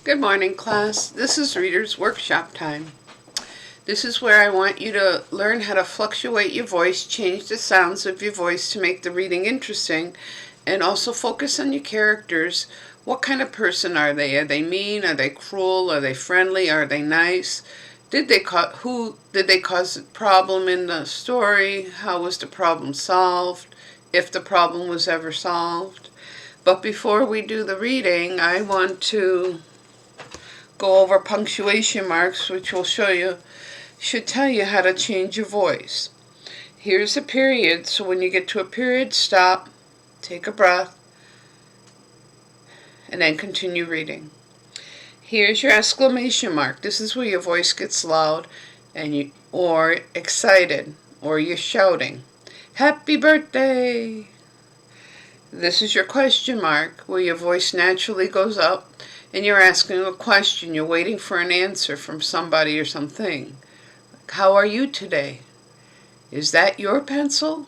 Good morning, class. This is Reader's Workshop time. This is where I want you to learn how to fluctuate your voice, change the sounds of your voice to make the reading interesting, and also focus on your characters. What kind of person are they? Are they mean? Are they cruel? Are they friendly? Are they nice? Did they cause a problem in the story? How was the problem solved? If the problem was ever solved. But before we do the reading, I want to go over punctuation marks, which should tell you how to change your voice. Here's a period, so when you get to a period, stop, take a breath, and then continue reading. Here's your exclamation mark. This is where your voice gets loud or excited, or you're shouting. Happy birthday! This is your question mark, where your voice naturally goes up and you're asking a question. You're waiting for an answer from somebody or something. How are you today? Is that your pencil?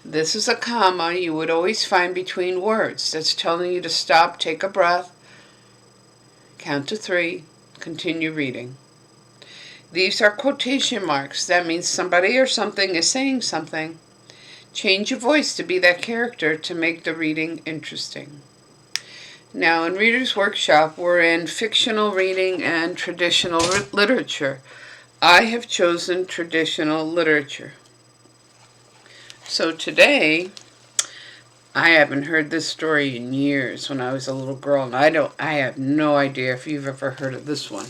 This is a comma you would always find between words. That's telling you to stop, take a breath, count to 3, continue reading. These are quotation marks. That means somebody or something is saying something. Change your voice to be that character to make the reading interesting. Now, in Reader's Workshop, we're in fictional reading and traditional literature. I have chosen traditional literature. So today, I haven't heard this story in years. When I was a little girl, and I have no idea if you've ever heard of this one.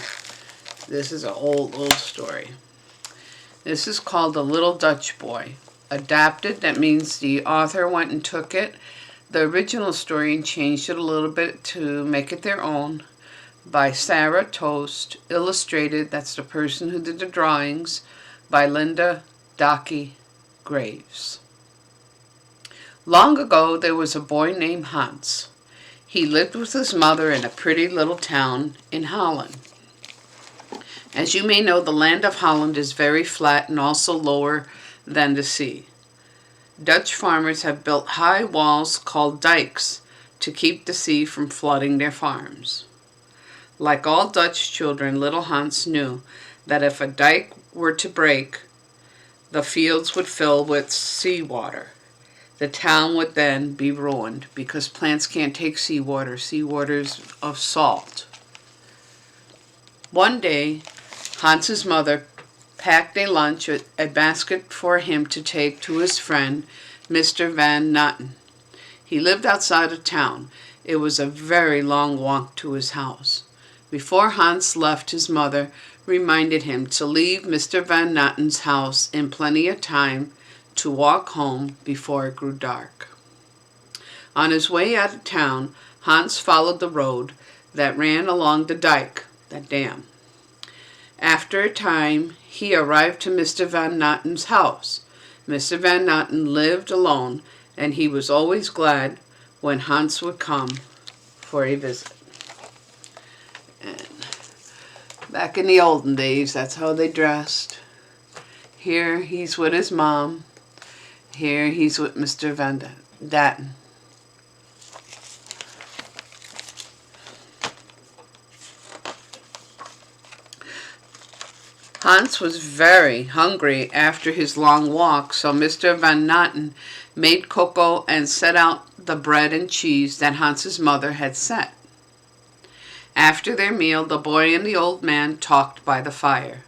This is an old story. This is called The Little Dutch Boy. Adapted, that means the author went and took the original story and changed it a little bit to make it their own, by Sarah Toast. Illustrated, that's the person who did the drawings, by Linda Docky Graves. Long ago, there was a boy named Hans. He lived with his mother in a pretty little town in Holland. As you may know, the land of Holland is very flat and also lower than the sea. Dutch farmers have built high walls called dikes to keep the sea from flooding their farms. Like all Dutch children, little Hans knew that if a dike were to break, the fields would fill with seawater. The town would then be ruined because plants can't take seawater. Seawater's of salt. One day, Hans's mother packed a lunch, a basket for him to take to his friend, Mr. Van Natten. He lived outside of town. It was a very long walk to his house. Before Hans left, his mother reminded him to leave Mr. Van Natten's house in plenty of time to walk home before it grew dark. On his way out of town, Hans followed the road that ran along the dike, that dam. After a time, he arrived to Mr. Van Natten's house. Mr. Van Natten lived alone, and he was always glad when Hans would come for a visit. And back in the olden days, that's how they dressed. Here he's with his mom. Here he's with Mr. Van Natten. Hans was very hungry after his long walk, so Mr. Van Natten made cocoa and set out the bread and cheese that Hans's mother had set. After their meal, the boy and the old man talked by the fire.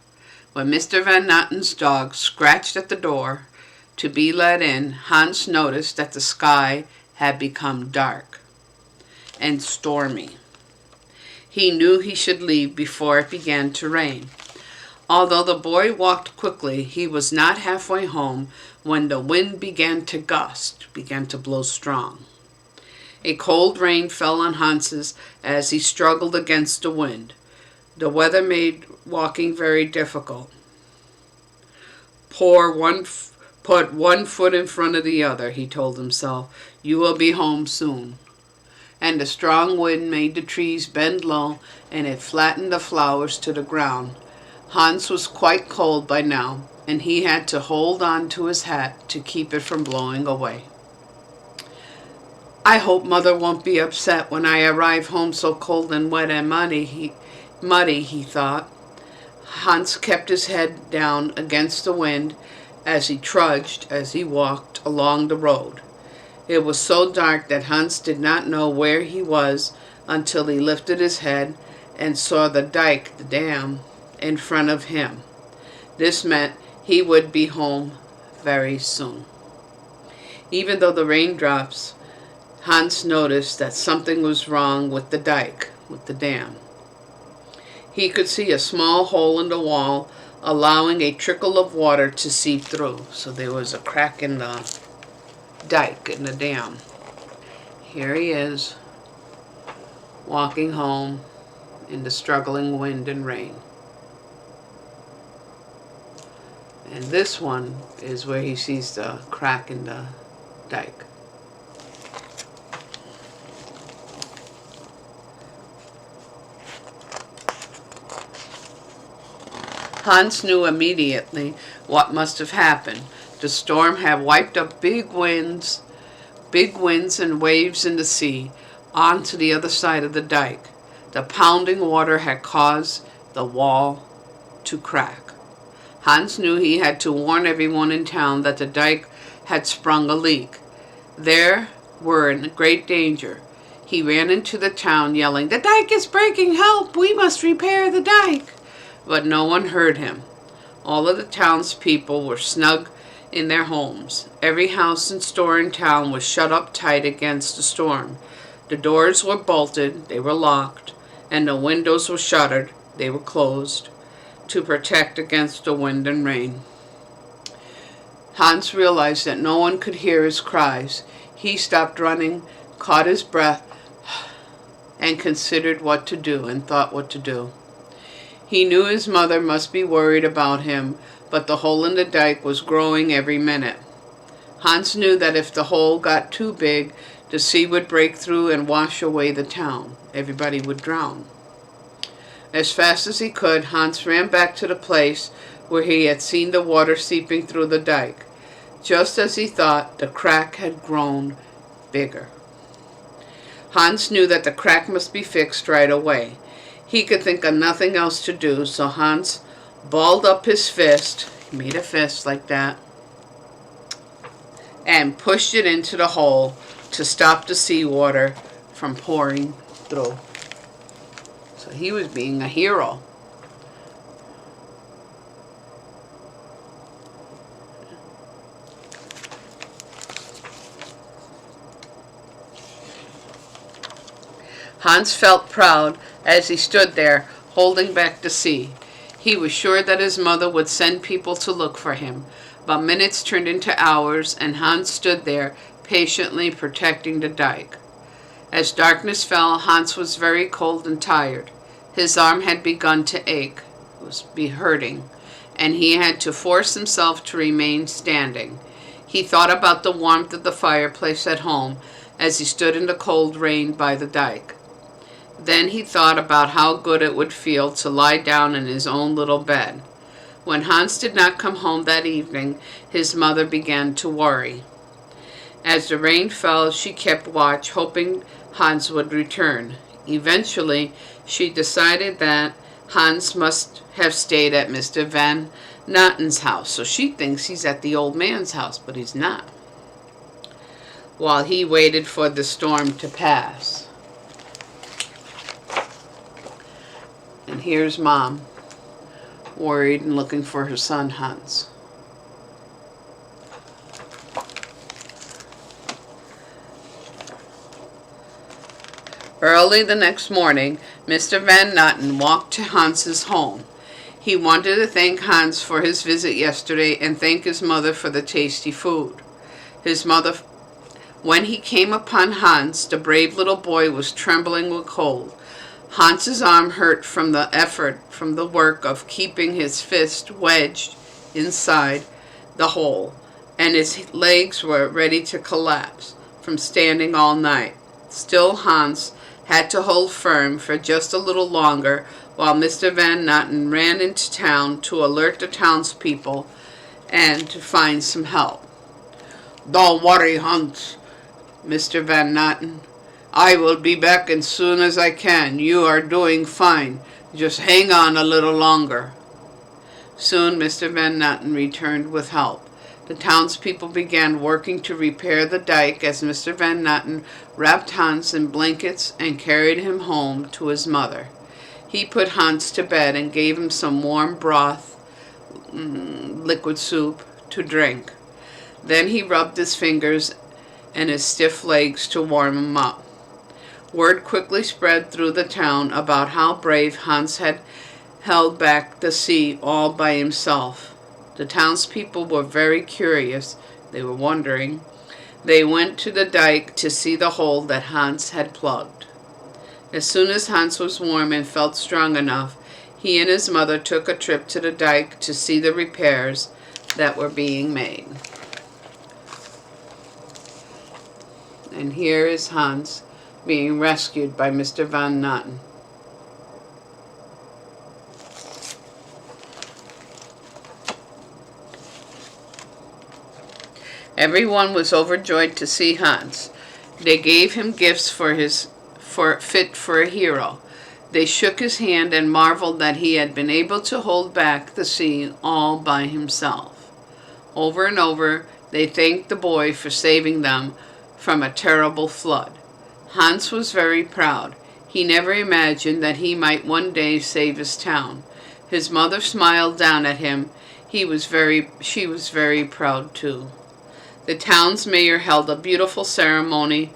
When Mr. Van Natten's dog scratched at the door to be let in, Hans noticed that the sky had become dark and stormy. He knew he should leave before it began to rain. Although the boy walked quickly, he was not halfway home when the wind began to blow strong. A cold rain fell on Hans as he struggled against the wind. The weather made walking very difficult. Put one foot in front of the other, he told himself. You will be home soon. And the strong wind made the trees bend low, and it flattened the flowers to the ground. Hans was quite cold by now, and he had to hold on to his hat to keep it from blowing away. I hope Mother won't be upset when I arrive home so cold and wet and muddy, he thought. Hans kept his head down against the wind as he walked along the road. It was so dark that Hans did not know where he was until he lifted his head and saw the dike, the dam, in front of him. This meant he would be home very soon. Even though the rain drops, Hans noticed that something was wrong with the dike, with the dam. He could see a small hole in the wall, allowing a trickle of water to seep through. So there was a crack in the dike, in the dam. Here he is, walking home in the struggling wind and rain. And this one is where he sees the crack in the dike. Hans knew immediately what must have happened. The storm had wiped up big winds and waves in the sea onto the other side of the dike. The pounding water had caused the wall to crack. Hans knew he had to warn everyone in town that the dike had sprung a leak. They were in great danger. He ran into the town yelling, "The dike is breaking! Help! We must repair the dike!" But no one heard him. All of the townspeople were snug in their homes. Every house and store in town was shut up tight against the storm. The doors were bolted, they were locked, and the windows were shuttered, they were closed, to protect against the wind and rain. Hans realized that no one could hear his cries. He stopped running, caught his breath, and considered what to do and thought what to do. He knew his mother must be worried about him, but the hole in the dike was growing every minute. Hans knew that if the hole got too big, the sea would break through and wash away the town. Everybody would drown. As fast as he could, Hans ran back to the place where he had seen the water seeping through the dike. Just as he thought, the crack had grown bigger. Hans knew that the crack must be fixed right away. He could think of nothing else to do, so Hans balled up his fist, made a fist like that, and pushed it into the hole to stop the seawater from pouring through. So he was being a hero. Hans felt proud as he stood there, holding back the sea. He was sure that his mother would send people to look for him. But minutes turned into hours, and Hans stood there, patiently protecting the dike. As darkness fell, Hans was very cold and tired. His arm had begun to ache, was hurting, and he had to force himself to remain standing. He thought about the warmth of the fireplace at home as he stood in the cold rain by the dike. Then he thought about how good it would feel to lie down in his own little bed. When Hans did not come home that evening, his mother began to worry. As the rain fell, she kept watch, hoping Hans would return. Eventually, she decided that Hans must have stayed at Mr. Van Notten's house, so she thinks he's at the old man's house, but he's not, while he waited for the storm to pass. And here's Mom, worried and looking for her son Hans. Early the next morning, Mr. Van Notten walked to Hans's home. He wanted to thank Hans for his visit yesterday and thank his mother for the tasty food. When he came upon Hans, the brave little boy was trembling with cold. Hans's arm hurt from the work of keeping his fist wedged inside the hole, and his legs were ready to collapse from standing all night. Still, Hans had to hold firm for just a little longer while Mr. Van Notten ran into town to alert the townspeople and to find some help. "Don't worry, Hans. Mr. Van Natten. I will be back as soon as I can. You are doing fine. Just hang on a little longer. Soon Mr. Van Natten returned with help. The townspeople began working to repair the dike as Mr. Van Natten wrapped Hans in blankets and carried him home to his mother. He put Hans to bed and gave him some warm broth, liquid soup, to drink. Then he rubbed his fingers and his stiff legs to warm him up. Word quickly spread through the town about how brave Hans had held back the sea all by himself. The townspeople were very curious. They were wondering. They went to the dike to see the hole that Hans had plugged. As soon as Hans was warm and felt strong enough, he and his mother took a trip to the dike to see the repairs that were being made. And here is Hans being rescued by Mr. Van Natten. Everyone was overjoyed to see Hans. They gave him gifts fit for a hero. They shook his hand and marveled that he had been able to hold back the sea all by himself. Over and over, they thanked the boy for saving them from a terrible flood. Hans was very proud. He never imagined that he might one day save his town. His mother smiled down at him. She was very proud too. The town's mayor held a beautiful celebration,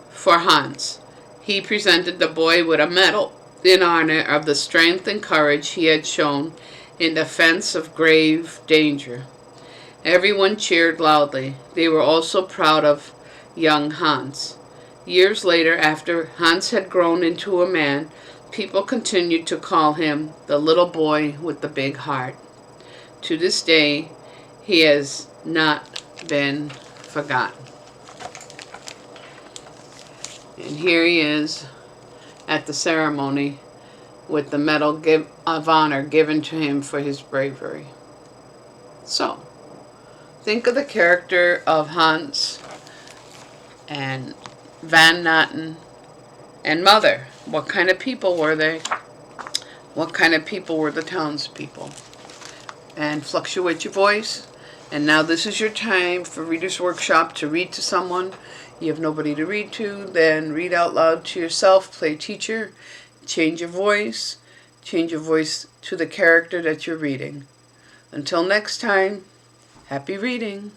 for Hans. He presented the boy with a medal in honor of the strength and courage he had shown in defense of grave danger. Everyone cheered loudly. They were also proud of young Hans. Years later, after Hans had grown into a man, people continued to call him the little boy with the big heart. To this day, he has not been forgotten. And here he is at the ceremony with the Medal of Honor given to him for his bravery. So, think of the character of Hans and Van Natten and Mother. What kind of people were they? What kind of people were the townspeople? And fluctuate your voice. And now this is your time for Reader's Workshop to read to someone. You have nobody to read to, then read out loud to yourself, play teacher, change your voice to the character that you're reading. Until next time, happy reading.